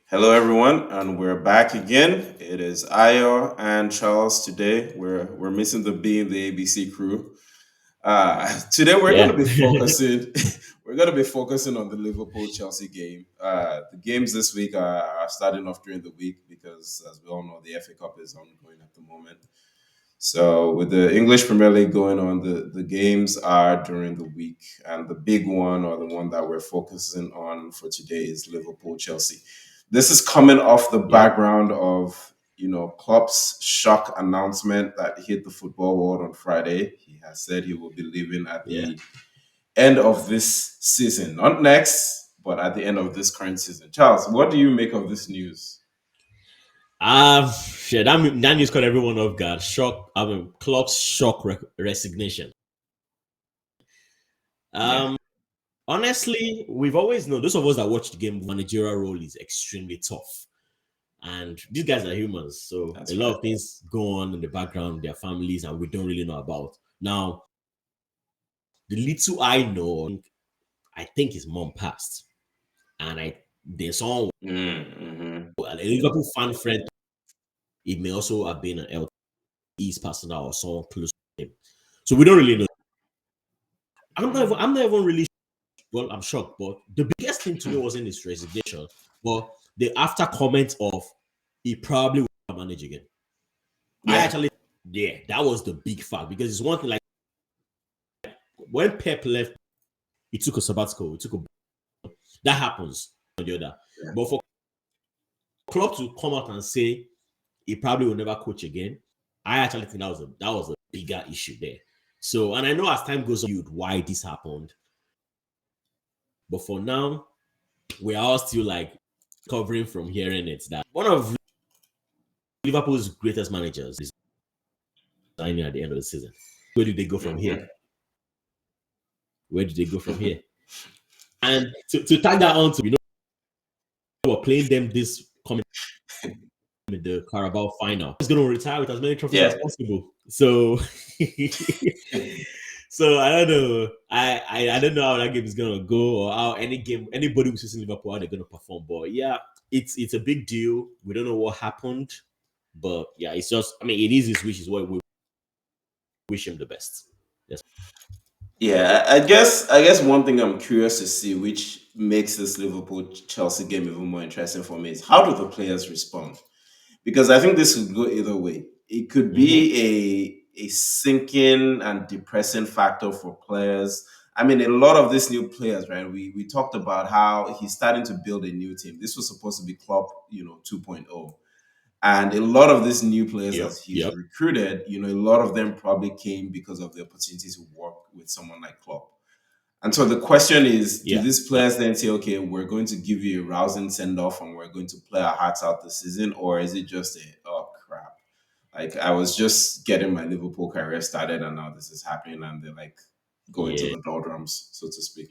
Hello, everyone, and we're back again. It is Ayo and Charles today. We're missing the B in the ABC crew. Today we're going Yeah. to be focusing. We're going to be focusing on the Liverpool Chelsea game. The games this week are starting off during the week because, as we all know, the FA Cup is ongoing at the moment. So with the English Premier League going on, the games are during the week, and the big one or the one that we're focusing on for today is Liverpool Chelsea. This is coming off the Yeah. background of Klopp's shock announcement that hit the football world on Friday. He has said he will be leaving at Yeah. the end of this season, not next, but at the end of this current season. Charles, what do you make of this news? Shit, that news caught everyone off guard. Shock. Klopp's shock resignation. Yeah, Um, Honestly, we've always known those of us that watch the game. Managerial role is extremely tough, and these guys are humans, so a that's lot right. of things go on in the background, their families, and we don't really know about. Now, the little I know, I think his mom passed, and there's someone, Mm-hmm. a Liverpool fan friend. It may also have been an East person or someone close to him. So we don't really know. I'm not even really well, I'm shocked, but the biggest thing to me wasn't his resignation, but the after comment of he probably will manage again. I Yeah. actually, yeah, that was the big fact because it's one thing like when Pep left, he took a sabbatical, that happens on the other. Yeah. But for Klopp to come out and say he probably will never coach again, I actually think that was a bigger issue there. So, and I know as time goes on, why this happened, but for now, we are all still like covering from hearing it that one of Liverpool's greatest managers is signing at the end of the season. Where do they go from here? Mhm. Where do they go from here? And to tag that on to, we're playing them this coming in the Carabao final. He's going to retire with as many trophies as Yeah. possible. So, so I don't know. I don't know how that game is going to go or how anybody who's in Liverpool, how they're going to perform. But yeah, it's a big deal. We don't know what happened. But yeah, it's just, I mean, it is his wish, is what we wish him the best. Yes. Yeah, I guess one thing I'm curious to see, which makes this Liverpool Chelsea game even more interesting for me, is how do the players respond? Because I think this could go either way. It could Mm-hmm. be a sinking and depressing factor for players. I mean, a lot of these new players, right? We talked about how he's starting to build a new team. This was supposed to be Klopp, 2.0. And a lot of these new players that Yep. he's Yep. recruited, a lot of them probably came because of the opportunity to work with someone like Klopp. And so the question is, do Yeah. these players then say, okay, we're going to give you a rousing send off and we're going to play our hearts out this season? Or is it just oh crap? Like I was just getting my Liverpool career started and now this is happening and they're like going to Yeah. the doldrums, so to speak.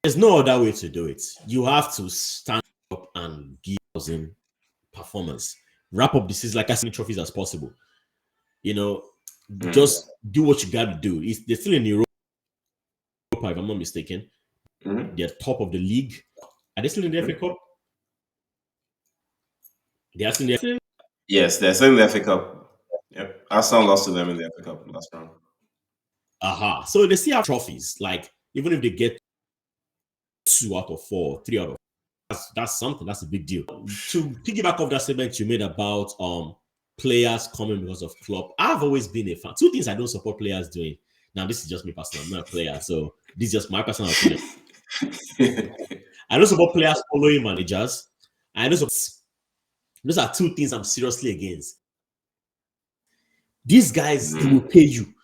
There's no other way to do it. You have to stand up and give in performance. Wrap up the season like as many trophies as possible. You know, Mm. just do what you got to do. They're still in Europa, if I'm not mistaken. Mhm. They're top of the league. Are they still in the FA Cup? They are still in the Yes, they're still in the FA Cup. Yep. Arsenal lost to them in the FA Cup last round. Aha. So they still have trophies. Like, even if they get 2 out of 4, 3 out of that's something. That's a big deal. To piggyback off that statement you made about players coming because of Klopp, I've always been a fan. Two things I don't support players doing. Now, this is just me personally. I'm not a player, so this is just my personal opinion. I don't support players following managers. I know those are two things I'm seriously against. These guys, they will Mhm. pay you.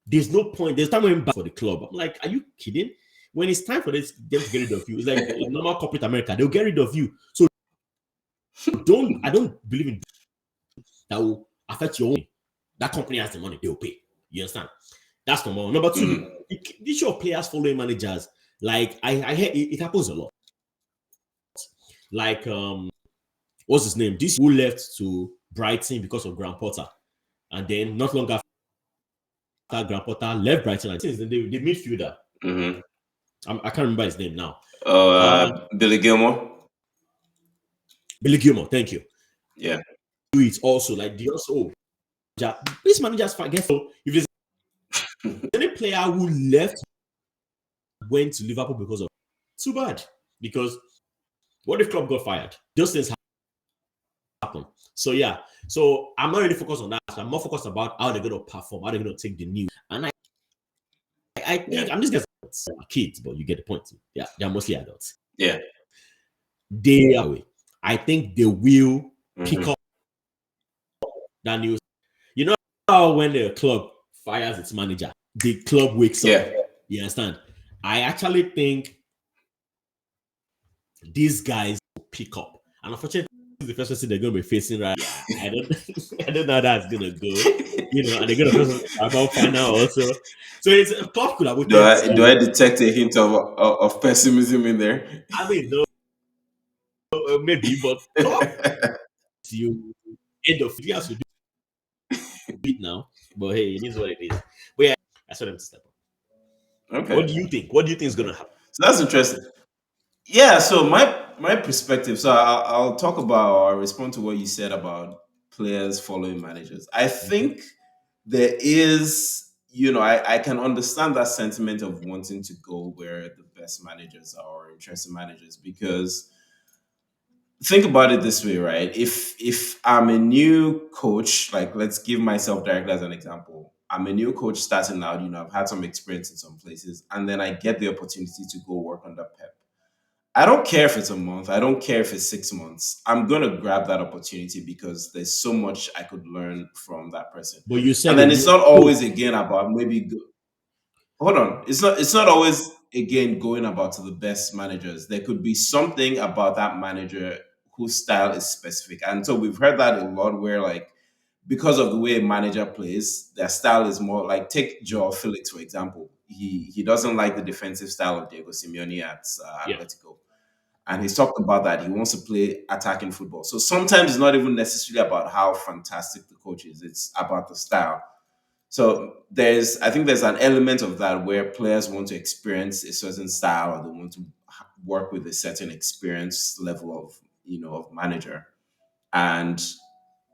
There's no point. There's time when back for the club. I'm like, are you kidding? When it's time for them to get rid of you, it's like a normal corporate America. They'll get rid of you. So I don't believe in that will affect your own. That company has the money, they'll pay. You understand? That's number one. Number two, Mm. the issue of players following managers, like I hear it happens a lot. Like what's his name? This who left to Brighton because of Graham Potter, and then not long after Graham Potter left Brighton, and since then the midfielder, Mhm. I can't remember his name now. Billy Gilmore. Billy Gilmore, thank you. Yeah. Do it also like the also. This managers forget. So if there's any player who left went to Liverpool because of too bad. Because what if Klopp got fired? Those things happen. So yeah. So I'm not really focused on that. I'm more focused about how they're gonna perform, how they're gonna take the news. And I think I'm just guessing kids, but you get the point. Yeah, they're mostly adults. Yeah. They are. I think they will pick Mm-hmm. up that news. You know how when the club fires its manager, the club wakes up. Yeah. You understand? I actually think these guys will pick up. And unfortunately, the first person they're going to be facing right. Yeah, I don't, I don't know how that's going to go. You know, and they're going to face about final also. So it's a club could have voted Do to. I detect a hint of pessimism in there? I mean, no, maybe, but club you end of you have to do it now. But hey, it is what it is. But yeah, I saw them to step up. What do Okay. you think? What do you think is going to happen? So that's interesting. Yeah. So my perspective. So I'll talk about or I'll respond to what you said about players following managers. I Mhm. think there is, I can understand that sentiment of wanting to go where the best managers are or interesting managers because think about it this way, right? If I'm a new coach, like let's give myself directly as an example. I'm a new coach starting out, I've had some experience in some places, and then I get the opportunity to go work under Pep. I don't care if it's a month, I don't care if it's 6 months. I'm gonna grab that opportunity because there's so much I could learn from that person. But you And said a then it's new not coach. always again about hold on, it's not always again going about to the best managers. There could be something about that manager whose style is specific, and so we've heard that a lot where like because of the way a manager plays, their style is more like take Joao Felix for example. He doesn't like the defensive style of Diego Simeone at Yeah. Atletico, and he's talked about that he wants to play attacking football. So sometimes it's not even necessarily about how fantastic the coach is; it's about the style. So I think there's an element of that where players want to experience a certain style or they want to work with a certain experience level of of manager. And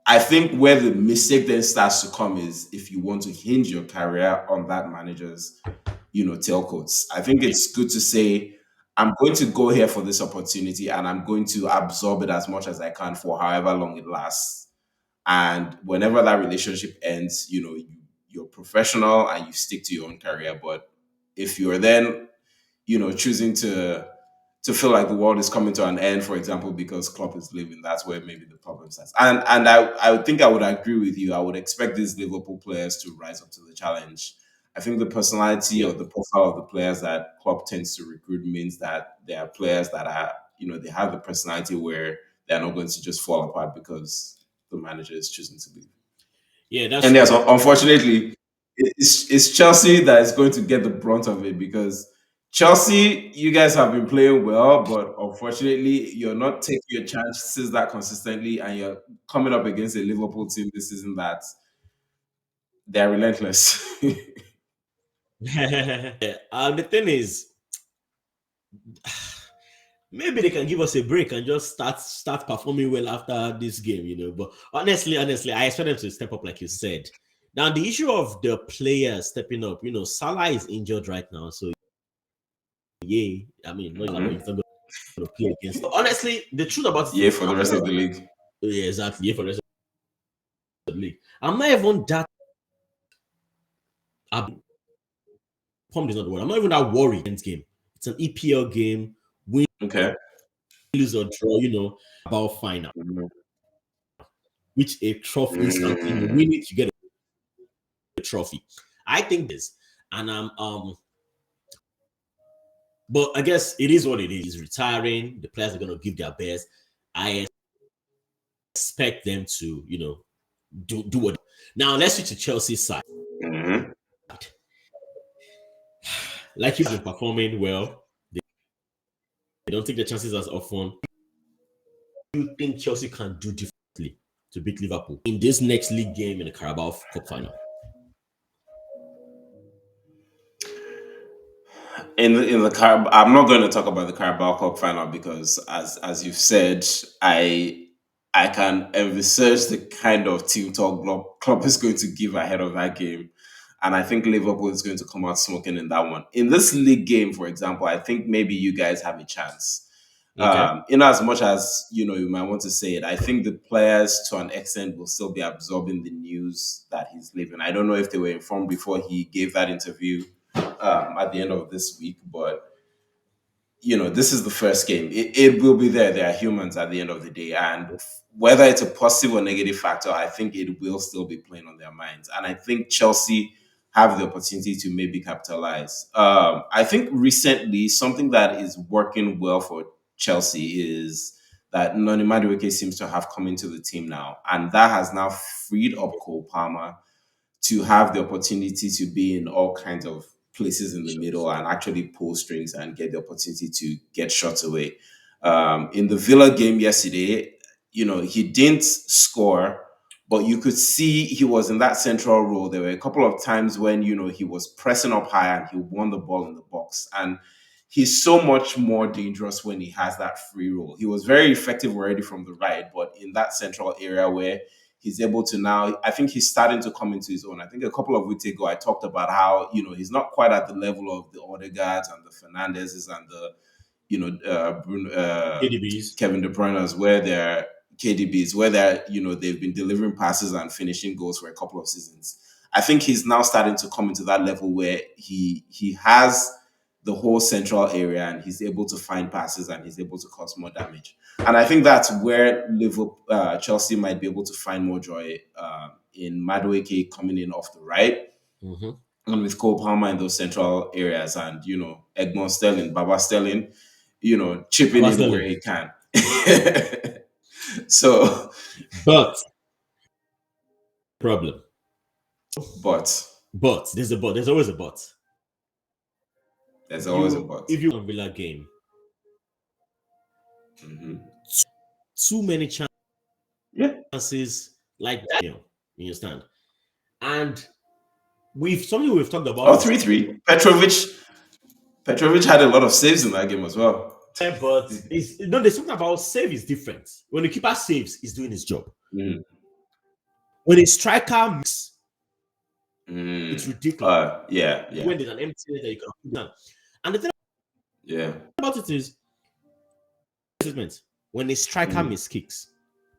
I think where the mistake then starts to come is if you want to hinge your career on that manager's tailcoats. I think Yeah. it's good to say I'm going to go here for this opportunity and I'm going to absorb it as much as I can for however long it lasts. And whenever that relationship ends, you're professional and you stick to your own career. But if you're then, choosing to feel like the world is coming to an end, for example, because Klopp is leaving, that's where maybe the problem starts. And I would think I would agree with you. I would expect these Liverpool players to rise up to the challenge. I think the personality Yeah. or the profile of the players that Klopp tends to recruit means that they are players that are, they have the personality where they're not going to just fall apart because the manager is choosing to leave. Yeah, that's And true. yes, unfortunately, it's Chelsea that is going to get the brunt of it because Chelsea, you guys have been playing well, but unfortunately, you're not taking your chances that consistently, and you're coming up against a Liverpool team this season that they're relentless. The thing is, maybe they can give us a break and just start performing well after this game, But honestly, I expect them to step up, like you said. Now, the issue of the players stepping up, Salah is injured right now, so yeah, I mean, no, but he's Mhm. not going to play against. But honestly, the truth about it Yeah, is, for the rest of the league. yeah, exactly, yeah, for the rest of the league. I'm not even that. Pumped is not the word. I'm not even that worried against game. It's an EPL game. Win, Okay. lose or draw, about final. Mhm. Which a trophy instantly you Mm. win it, you get a trophy. I think this, and but I guess it is what it is. He's retiring. The players are gonna give their best. I expect them to, do what. Now let's switch to Chelsea's side. Mhm. Like you've been performing well, they don't take the chances as often. You think Chelsea can do differently to beat Liverpool in this next league game in the Carabao Cup final? in the car, I'm not going to talk about the Carabao Cup final because, as you've said, I can envisage the kind of team talk Klopp is going to give ahead of that game, and I think Liverpool is going to come out smoking in that one. In this league game, for example, I think maybe you guys have a chance. Okay. In as much as you might want to say it, I think the players to an extent will still be absorbing the news that he's leaving. I don't know if they were informed before he gave that interview at the end of this week, but this is the first game. It will be there. They are humans at the end of the day. And whether it's a positive or negative factor, I think it will still be playing on their minds. And I think Chelsea have the opportunity to maybe capitalize. I think recently, something that is working well for Chelsea is that Noni Madueke seems to have come into the team now. And that has now freed up Cole Palmer to have the opportunity to be in all kinds of places in the middle and actually pull strings and get the opportunity to get shots away. In the Villa game yesterday, he didn't score, but you could see he was in that central role. There were a couple of times when, he was pressing up high and he won the ball in the box. And he's so much more dangerous when he has that free role. He was very effective already from the right, but in that central area where he's able to now, I think he's starting to come into his own. I think a couple of weeks ago, I talked about how, he's not quite at the level of the Odegaards and the Fernandezes and the, KDBs. Kevin De Bruyne's, where they're KDBs, where they've been delivering passes and finishing goals for a couple of seasons. I think he's now starting to come into that level where he has the whole central area and he's able to find passes and he's able to cause more damage. And I think that's where Liverpool, Chelsea might be able to find more joy in Madueke coming in off the right. Mm-hmm. And with Cole Palmer in those central areas and, Egmont Sterling, Baba Sterling, chipping in where he can. So, but problem. But There's a but. There's always a but. There's always a but. If you want a Villa game, too many chances, like that, you understand? And we've talked about 3-3. Petrovic had a lot of saves in that game as well. But there's something about save is different. When the keeper saves, he's doing his job. When a striker makes, it's ridiculous. Yeah. When there's an empty net that you can put down. And the thing about it is, when a striker miskicks,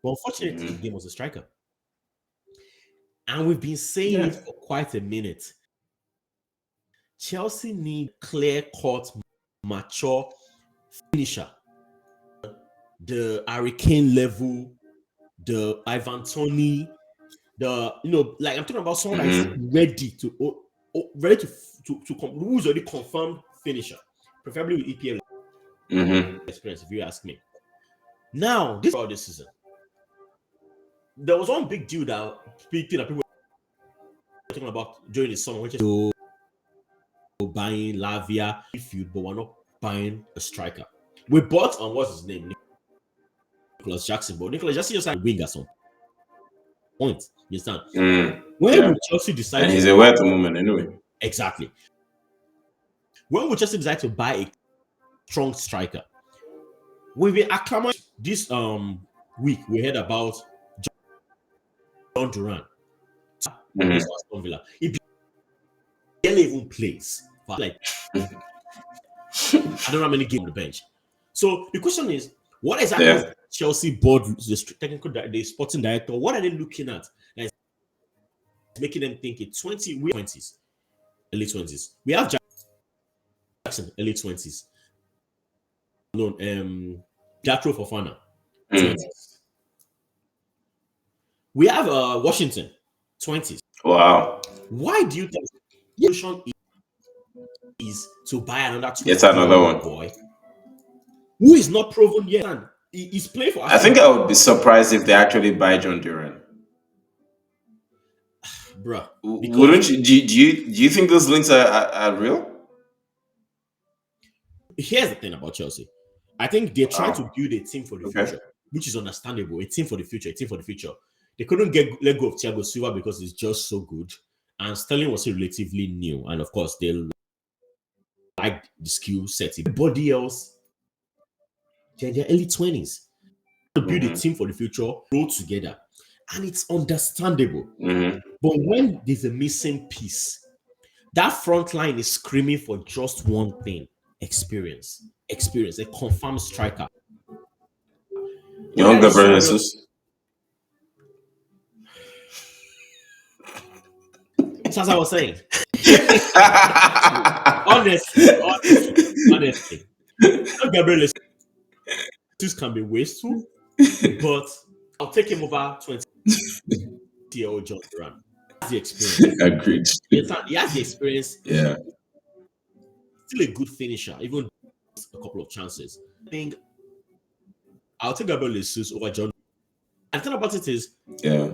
but unfortunately, the game was a striker. And we've been saying it for quite a minute. Chelsea need clear-cut, mature finisher. The Hurricane level, the Ivan Toney, like I'm talking about someone that's ready to who's already confirmed finisher, preferably with EPL experience, if you ask me. Now, this season, there was one big deal that people were talking about during the summer, which is buying Lavia midfield, but we're not buying a striker. We bought on what's his name, Nicholas Jackson, but Nicholas Jackson just had a wing at some point. You understand? When will Chelsea decide? And he's away at the moment, anyway. Exactly. When will Chelsea decide to buy a strong striker? We've been acclimated this week. We heard about John Duran. He barely even plays. Like, I don't know how many games on the bench. So the question is, what exactly Chelsea board, the sporting director, what are they looking at? Like, making them think it's 20s, early 20s. We have Jackson, early 20s. No, Jatro Fofana, 20s. We have Washington, 20s. Wow. Why do you think the solution is to buy another 20? It's another one, boy who is not proven yet? And he's playing for. I think I would be surprised if they actually buy John Duran. Bruh, wouldn't you? Do you think those links are real? Here's the thing about Chelsea. I think they're trying to build a team for the future, which is understandable. A team for the future. They couldn't let go of Thiago Silva because he's just so good, and Sterling was relatively new, and of course they like like the skill set. Everybody else, they're in their early 20s. To build a Mm-hmm. team for the future, grow together. And it's understandable. Mm-hmm. But when there's a missing piece, that front line is screaming for just one thing: experience. Experience, a confirmed striker. You But want there is Gabriel someone else. Jesus? So as I was saying, honestly, Gabriel Jesus can be wasteful, but I'll take him over 20-year-old John Duran. He has the experience. Agreed. He has the experience. Yeah. Still a good finisher, even a couple of chances. I think I'll take Gabriel Jesus over John. And the thing about it is, Yeah.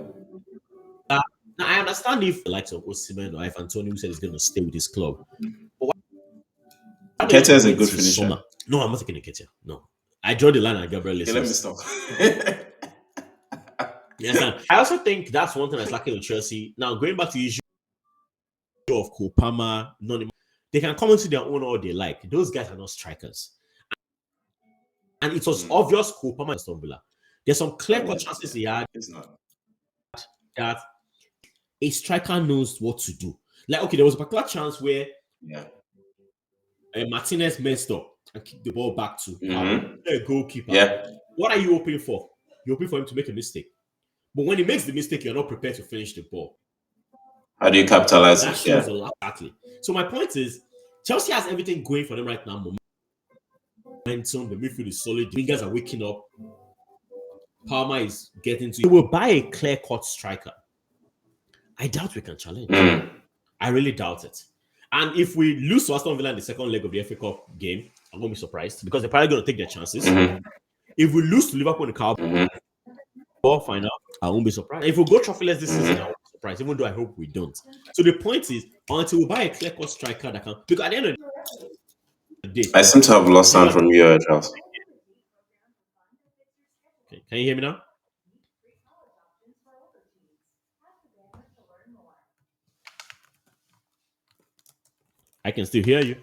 now I understand if the likes of Osimhen or Ivan Tony who said he's going to stay with his club. But why don't Ketia you is a wait good till finisher. summer? No, I'm not taking Ketia. No. I draw the line at Gabriel Okay, let me Jesus. stop. You understand? I also think that's one thing that's lacking with Chelsea. Now, going back to the issue of Kopama, they can come into their own all they like. Those guys are not strikers. And it was obvious Kopama and Aston Villa. There's some clear-cut chances he had It's not. that a striker knows what to do. Like, okay, there was a particular chance where Yeah. Martinez messed up and kicked the ball back to Mm-hmm. a goalkeeper. Yeah. What are you hoping for? You're hoping for him to make a mistake. But when he makes the mistake, you're not prepared to finish the ball. How do you capitalize That it? shows Yeah. a lot. Exactly. So my point is, Chelsea has everything going for them right now. Momentum, the midfield is solid. The wingers are waking up. Palmer is getting to. They will buy a clear-cut striker. I doubt we can challenge. I really doubt it. And if we lose to Aston Villa in the second leg of the FA Cup game, I'm going to be surprised because they're probably going to take their chances. If we lose to Liverpool in the Cup final, I won't be surprised. If we go trophyless this season, I won't be surprised, even though I hope we don't. So the point is, until we buy a clear-cut striker that can, because at the end of the day, I seem to have lost sound from you, Charles. Okay. Can you hear me now? I can still hear you.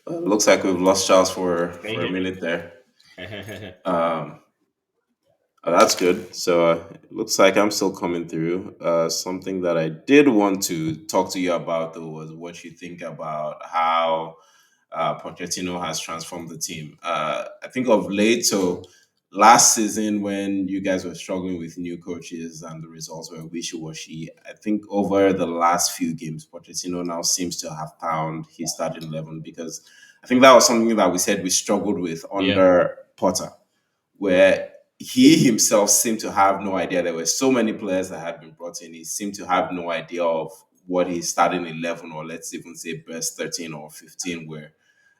Looks like we've lost Charles for Can you a hear me? minute there. That's good. So it looks like I'm still coming through. Something that I did want to talk to you about, though, was what you think about how Pochettino has transformed the team. I think of late, so last season when you guys were struggling with new coaches and the results were wishy-washy, I think over the last few games, Pochettino now seems to have found his starting 11 because I think that was something that we said we struggled with Yeah. under Potter, where he himself seemed to have no idea. There were so many players that had been brought in. He seemed to have no idea of what his starting 11 or let's even say best 13 or 15 were.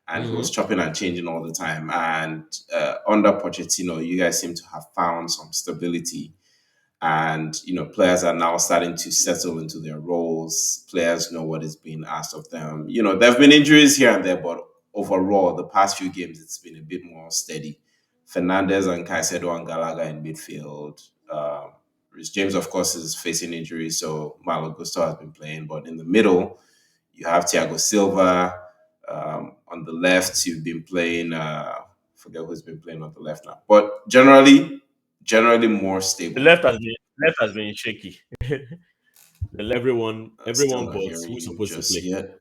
And he was chopping and changing all the time. And under Pochettino, you guys seem to have found some stability. And, players are now starting to settle into their roles. Players know what is being asked of them. There have been injuries here and there, but overall, the past few games, it's been a bit more steady. Fernandez and Caicedo and Gallagher in midfield. Rhys James, of course, is facing injury, so Malo Gusto has been playing. But in the middle, you have Thiago Silva. On the left, you've been playing. Forget who's been playing on the left now, but generally more The stable. left has been shaky. everyone Still but not hearing who's you supposed to just play. yet.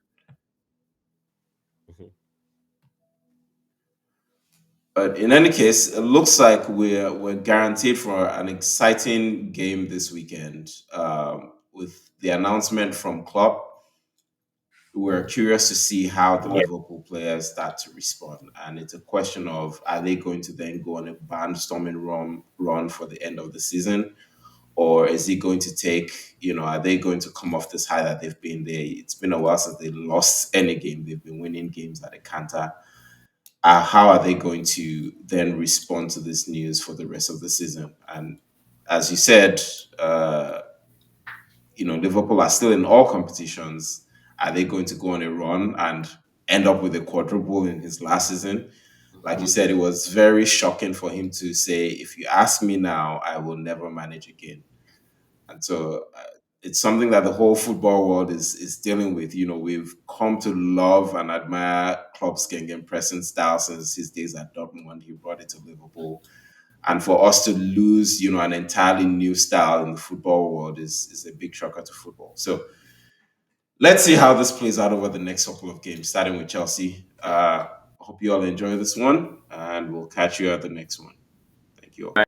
But in any case, it looks like we're guaranteed for an exciting game this weekend. With the announcement from Klopp, we're curious to see how the Liverpool players start to respond. And it's a question of are they going to then go on a barnstorming run for the end of the season? Or is it going to take, are they going to come off this high that they've been there? It's been a while since they lost any game. They've been winning games at a canter. How are they going to then respond to this news for the rest of the season? And as you said, Liverpool are still in all competitions. Are they going to go on a run and end up with a quadruple in his last season? Like you said, it was very shocking for him to say, if you ask me now, I will never manage again. And so it's something that the whole football world is dealing with. We've come to love and admire Klopp's pressing style since his days at Dortmund when he brought it to Liverpool. And for us to lose, an entirely new style in the football world is a big shocker to football. So let's see how this plays out over the next couple of games, starting with Chelsea. Hope you all enjoy this one, and we'll catch you at the next one. Thank you all.